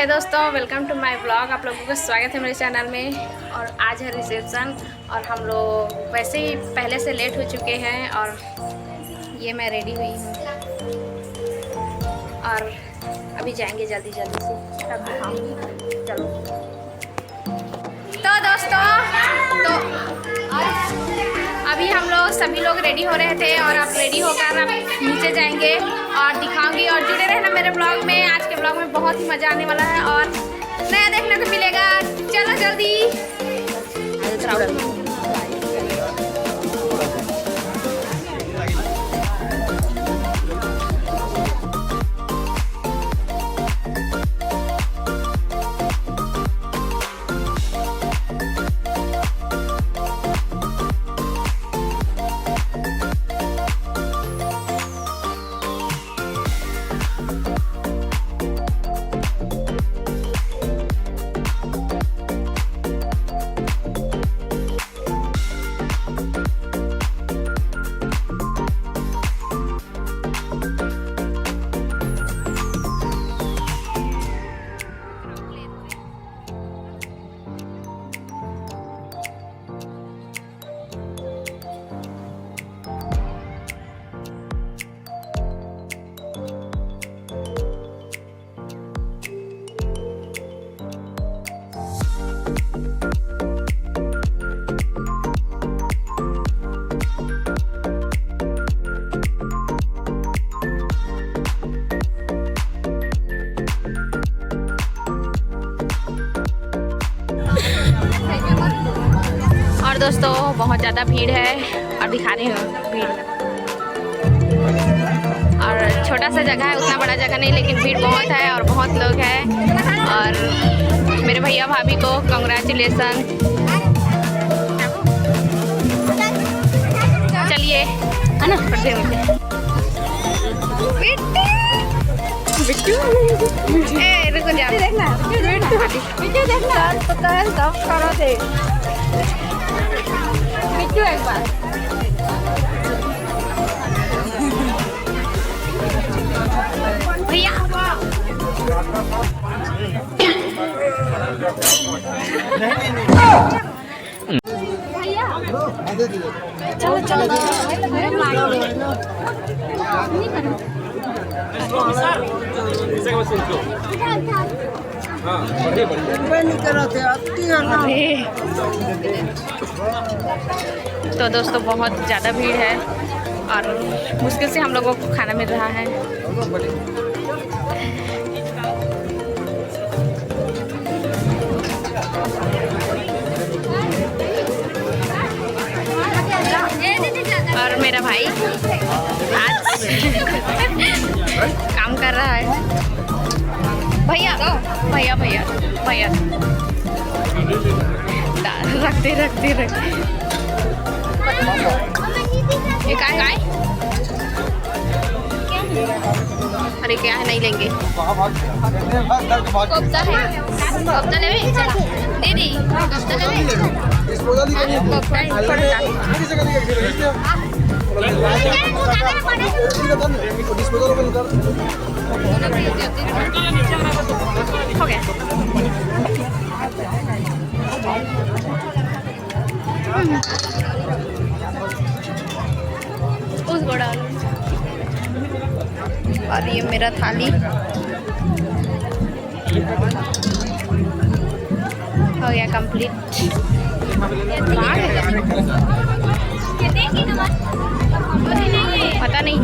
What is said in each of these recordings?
हाय दोस्तों, welcome to my blog. आप लोगों का स्वागत है मेरे चैनल में। और आज है रिसेप्शन और हम लोग वैसे ही पहले से लेट हो चुके हैं। और ये मैं रेडी हुई हूँ और अभी जाएंगे जल्दी जल्दी से, तब दिखाऊंगी। चलो तो दोस्तों, तो अभी हम लोग सभी लोग रेडी हो रहे थे और अब रेडी होकर अब नीचे जाएंगे और दिखाऊंगी। और जुड़े रहना मेरे ब्लॉग में। आज के ब्लॉग में बहुत ही मज़ा आने वाला है और नया देखने को मिलेगा। चलो जल्दी। और दोस्तों बहुत ज़्यादा भीड़ है और दिखा रही हूँ भीड़। और छोटा सा जगह है, उतना बड़ा जगह नहीं, लेकिन भीड़ बहुत है और बहुत लोग हैं। और मेरे भैया भाभी को कंग्रेचुलेसन। चलिए है ना, रुको जा, एक बार भैया चलो चलो तो दोस्तों बहुत ज़्यादा भीड़ है और मुश्किल से हम लोगों को खाना मिल रहा है। और मेरा भाई आज काम कर रहा है। भैया भैया भैया भैया रखते रखते रखते ये काय काय अरे क्या है, नहीं लेंगे। कोफ्ता है, कोफ्ता ले दीदी, कोफ्ता हो गया। उस बड़ा और ये मेरा थाली हो गया कंप्लीट। पता नहीं।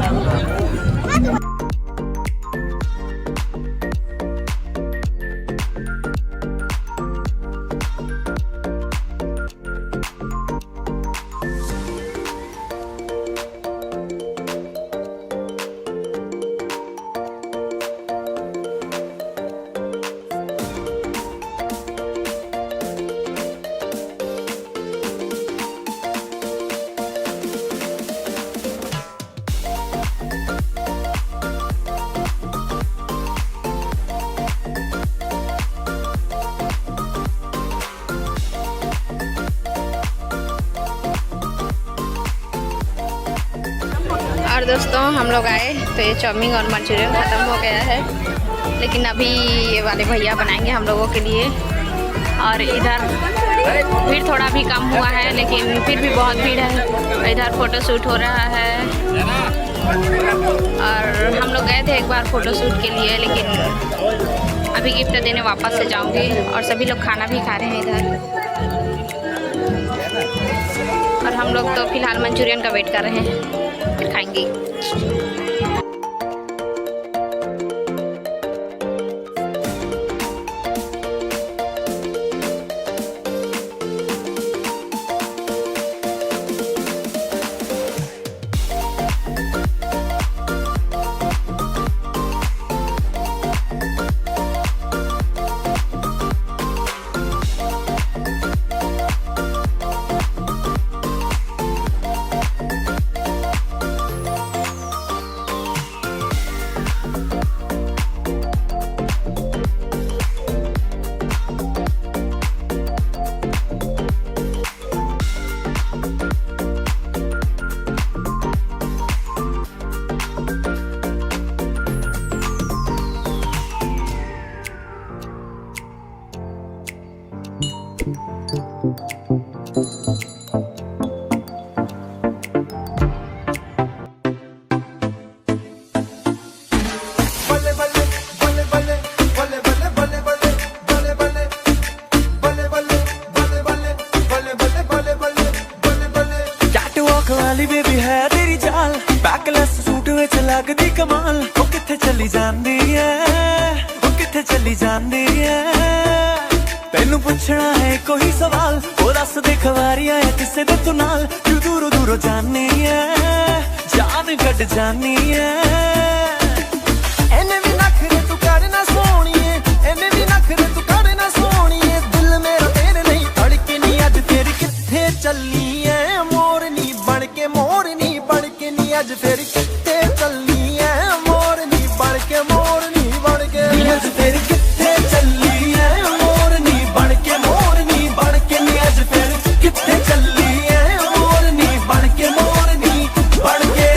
और दोस्तों हम लोग आए तो ये चाउमीन और मंचूरियन ख़त्म हो गया है। लेकिन अभी ये वाले भैया बनाएंगे हम लोगों के लिए। और इधर भीड़ थोड़ा भी कम हुआ है, लेकिन फिर भी बहुत भीड़ है। इधर फ़ोटो शूट हो रहा है और हम लोग गए थे एक बार फ़ोटो शूट के लिए, लेकिन अभी गिफ्ट देने वापस से जाऊंगी। और सभी लोग खाना भी खा रहे हैं इधर, और हम लोग तो फिलहाल मंचूरियन का वेट कर रहे हैं, फिर खाएंगे। बेबी है तेरी चाल, बैकलेस सूट विच लगदी कमाल। ओ किथे चली जांदी है, ओ किथे चली जांदी है, तेनू पुछना है कोई सवाल। ओ दस दे खवारियां है किसे दे तू नाल, तू दूरों दूरों जानी है, जान कट जानी है। एने भी नखरे तू करना सोहणीए, एने भी नखरे तू करना सोहणीए। दिल मेरा तेरे नहीं धड़के नी, अज तेरी किथे चली है मोरनी बन के, मोरनी बन के नी अज फिर किथे चली है मोरनी बन के, मोरनी बन के अज फिर किथे चली है मोरनी बन के, मोरनी बन के नी अज फिर किथे चली है मोरनी बन के, मोरनी बन के।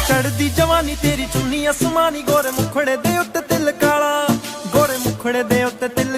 चढ़दी जवानी तेरी चुन्नी आसमानी, गोरे मुखड़े दे उत्ते तिल काला, गोरे मुखड़े दे उत्ते तिल